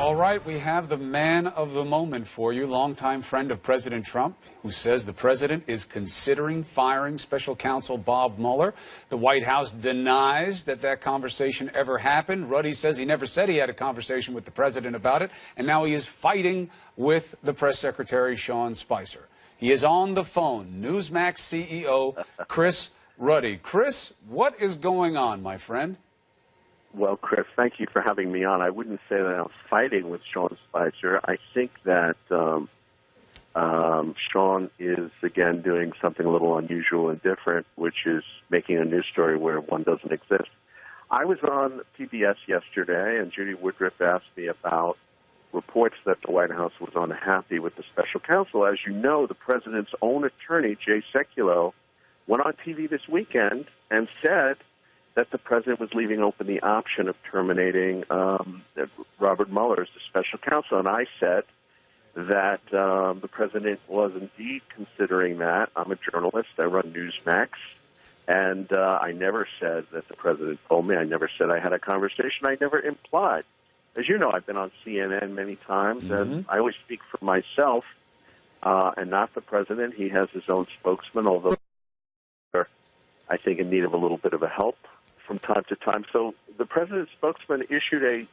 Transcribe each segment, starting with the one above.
All right, we have the man of the moment for you, longtime friend of President Trump, who says the president is considering firing special counsel Bob Mueller. The White House denies that conversation ever happened. Ruddy says he never said he had a conversation with the president about it, and now he is fighting with the press secretary, Sean Spicer. He is on the phone, Newsmax CEO Chris Ruddy. Chris, what is going on, my friend? Well, Chris, thank you for having me on. I wouldn't say that I was fighting with Sean Spicer. I think that Sean is, again, doing something a little unusual and different, which is making a news story where one doesn't exist. I was on PBS yesterday, and Judy Woodruff asked me about reports that the White House was unhappy with the special counsel. As you know, the president's own attorney, Jay Sekulow, went on TV this weekend and said that the president was leaving open the option of terminating Robert Mueller as the special counsel. And I said that the president was indeed considering that. I'm a journalist. I run Newsmax. And I never said that the president told me. I never said I had a conversation. I never implied. As you know, I've been on CNN many times, and I always speak for myself and not the president. He has his own spokesman, although I think in need of a little bit of a help from time to time. So the president's spokesman issued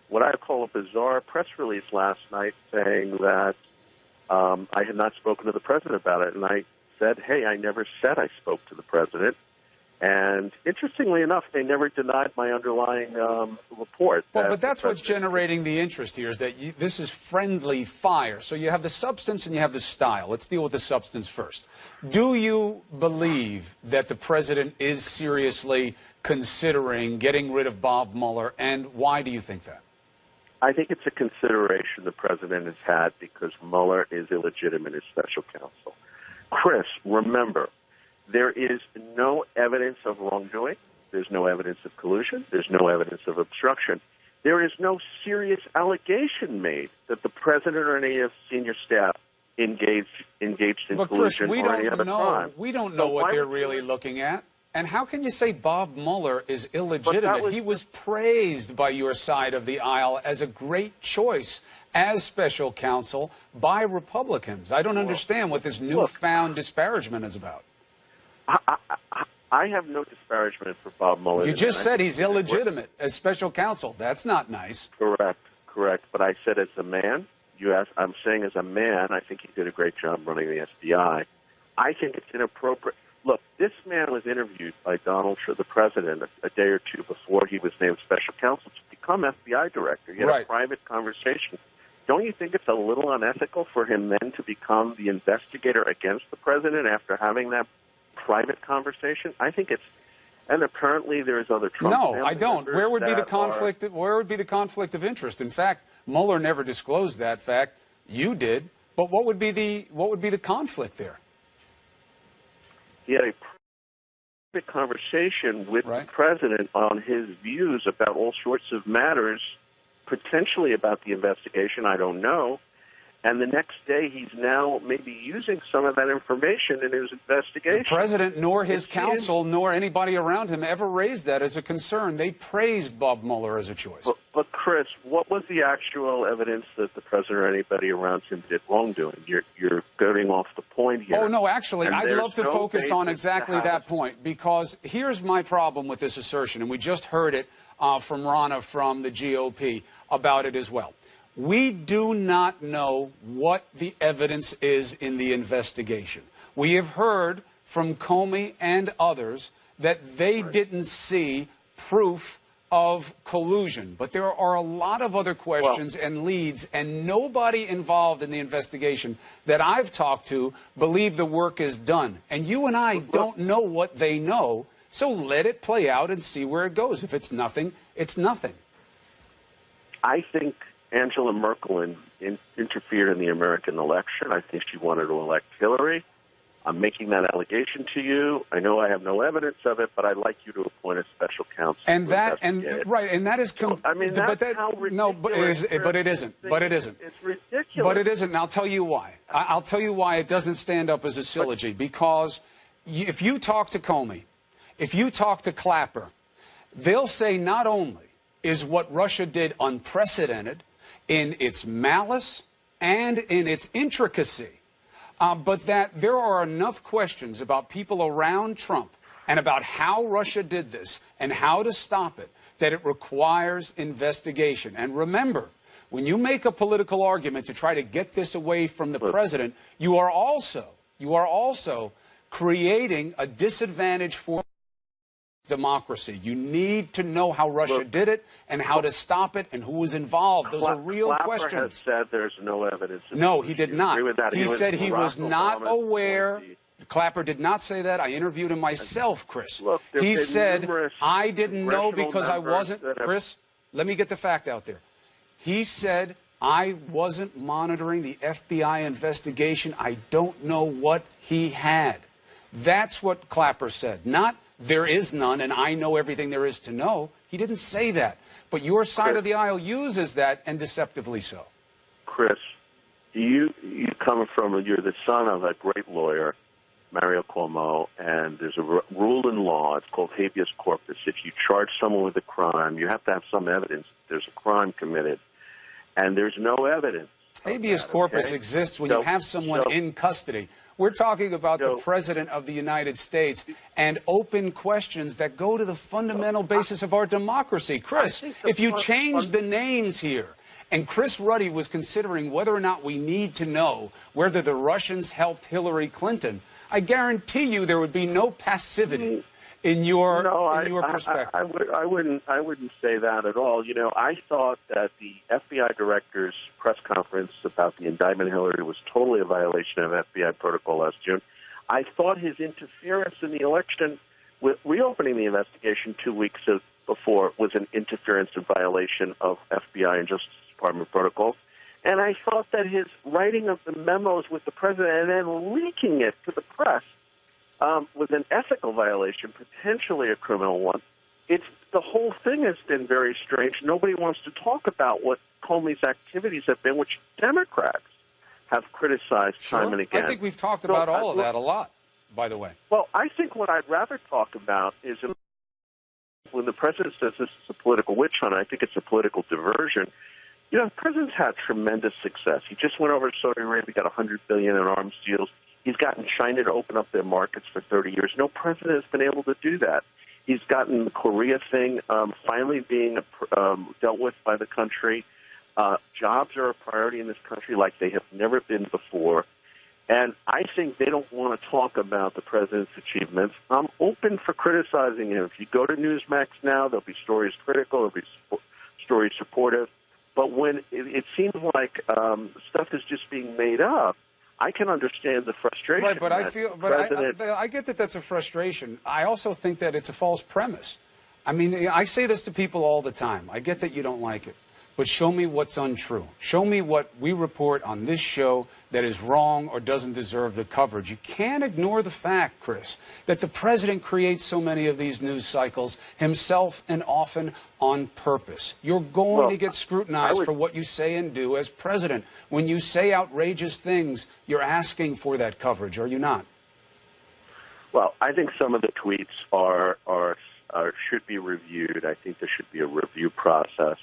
what I call a bizarre press release last night saying that I had not spoken to the president about it. And I said, hey, I never said I spoke to the president. And interestingly enough, they never denied my underlying report. Well, but that's what's generating the interest here, is that this is friendly fire. So you have the substance and you have the style. Let's deal with the substance first. Do you believe that the president is seriously considering getting rid of Bob Mueller, and why do you think that? I think it's a consideration the president has had because Mueller is illegitimate as special counsel. Chris, remember, there is no evidence of wrongdoing. There's no evidence of collusion. There's no evidence of obstruction. There is no serious allegation made that the president or any of senior staff engaged in collusion or any other crime. We don't know what they're really looking at. And how can you say Bob Mueller is illegitimate? He was praised by your side of the aisle as a great choice as special counsel by Republicans. I don't understand what this newfound disparagement is about. I have no disparagement for Bob Mueller. You just said he's illegitimate as special counsel. That's not nice. Correct. But I said as a man, I'm saying as a man, I think he did a great job running the FBI. I think it's inappropriate. Look, this man was interviewed by Donald Trump, the president, a day or two before he was named special counsel to become FBI director. He had a private conversation. Don't you think it's a little unethical for him then to become the investigator against the president after having that private conversation? I think it's, and apparently there is other Trump. No, I don't. Where would be the conflict? Where would be the conflict of interest? In fact, Mueller never disclosed that fact. You did, but what would be the conflict there? He had a private conversation with the president on his views about all sorts of matters, potentially about the investigation. I don't know. And the next day, he's now maybe using some of that information in his investigation. The president, nor his counsel, nor anybody around him ever raised that as a concern. They praised Bob Mueller as a choice. But Chris, what was the actual evidence that the president or anybody around him did wrongdoing? You're getting off the point here. Oh, no, actually, I'd love to focus on exactly that point, because here's my problem with this assertion, and we just heard it from Rana from the GOP about it as well. We do not know what the evidence is in the investigation. We have heard from Comey and others that they didn't see proof of collusion. But there are a lot of other questions and leads, and nobody involved in the investigation that I've talked to believe the work is done. And you and I don't know what they know, so let it play out and see where it goes. If it's nothing, it's nothing. I think Angela Merkel interfered in the American election. I think she wanted to elect Hillary. I'm making that allegation to you. I know I have no evidence of it, but I'd like you to appoint a special counsel. And that, and that is, I mean, that's how ridiculous. No, but it isn't. It's ridiculous. But it isn't, and I'll tell you why. I'll tell you why it doesn't stand up as a syllogy. Because if you talk to Comey, if you talk to Clapper, they'll say not only is what Russia did unprecedented, in its malice and in its intricacy, but that there are enough questions about people around Trump and about how Russia did this and how to stop it that it requires investigation. And remember, when you make a political argument to try to get this away from the president, you are also creating a disadvantage for democracy. You need to know how Russia did it and how to stop it and who was involved. Those are real Clapper questions. has said there's no evidence. No, he did not. Agree with that? He said he was not aware. Appointee. Clapper did not say that. I interviewed him myself, Chris. Look, He said, I didn't know congressional because I members wasn't. that have- Chris, let me get the fact out there. He said, I wasn't monitoring the FBI investigation. I don't know what he had. That's what Clapper said. Not there is none and I know everything there is to know. He didn't say that. But your side of the aisle uses that, and deceptively so. Chris, you come from, you're the son of a great lawyer, Mario Cuomo, and there's a rule in law. It's called habeas corpus. If you charge someone with a crime, you have to have some evidence that there's a crime committed. And there's no evidence. Habeas corpus exists when you have someone in custody. We're talking about the President of the United States and open questions that go to the fundamental basis of our democracy. Chris, if you change the names here, and Chris Ruddy was considering whether or not we need to know whether the Russians helped Hillary Clinton, I guarantee you there would be no passivity in your perspective. I wouldn't say that at all. You know, I thought that the FBI director's press conference about the indictment of Hillary was totally a violation of FBI protocol last June. I thought his interference in the election with reopening the investigation 2 weeks before was an interference in violation of FBI and Justice Department protocols. And I thought that his writing of the memos with the president and then leaking it to the press was an ethical violation, potentially a criminal one. The whole thing has been very strange. Nobody wants to talk about what Comey's activities have been, which Democrats have criticized time and again. I think we've talked about all of that a lot, by the way. Well, I think what I'd rather talk about is when the president says this is a political witch hunt, I think it's a political diversion. You know, the president's had tremendous success. He just went over to Saudi Arabia, got $100 billion in arms deals. He's gotten China to open up their markets for 30 years. No president has been able to do that. He's gotten the Korea thing finally being dealt with by the country. Jobs are a priority in this country like they have never been before. And I think they don't want to talk about the president's achievements. I'm open for criticizing him. If you go to Newsmax now, there'll be stories critical, there'll be stories supportive. But when it seems like stuff is just being made up, I can understand the frustration. Right, but I get that that's a frustration. I also think that it's a false premise. I mean, I say this to people all the time. I get that you don't like it, but show me what's untrue. Show me what we report on this show that is wrong or doesn't deserve the coverage. You can't ignore the fact, Chris, that the president creates so many of these news cycles himself and often on purpose. You're going to get scrutinized for what you say and do as president. When you say outrageous things, you're asking for that coverage, are you not? Well, I think some of the tweets should be reviewed. I think there should be a review process.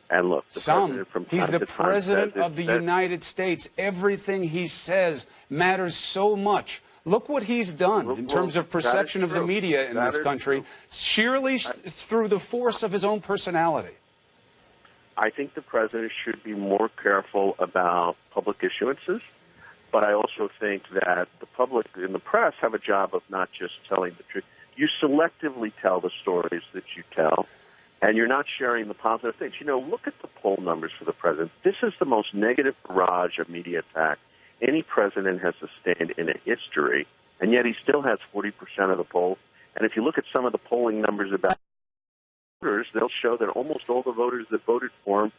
And look, he's the president of the United States. Everything he says matters so much. Look what he's done in terms of perception of the media in this country, sheerly through the force of his own personality. I think the president should be more careful about public issuances, but I also think that the public and the press have a job of not just telling the truth. You selectively tell the stories that you tell. And you're not sharing the positive things. You know, look at the poll numbers for the president. This is the most negative barrage of media attack any president has sustained in a history, and yet he still has 40% of the polls. And if you look at some of the polling numbers about voters, they'll show that almost all the voters that voted for him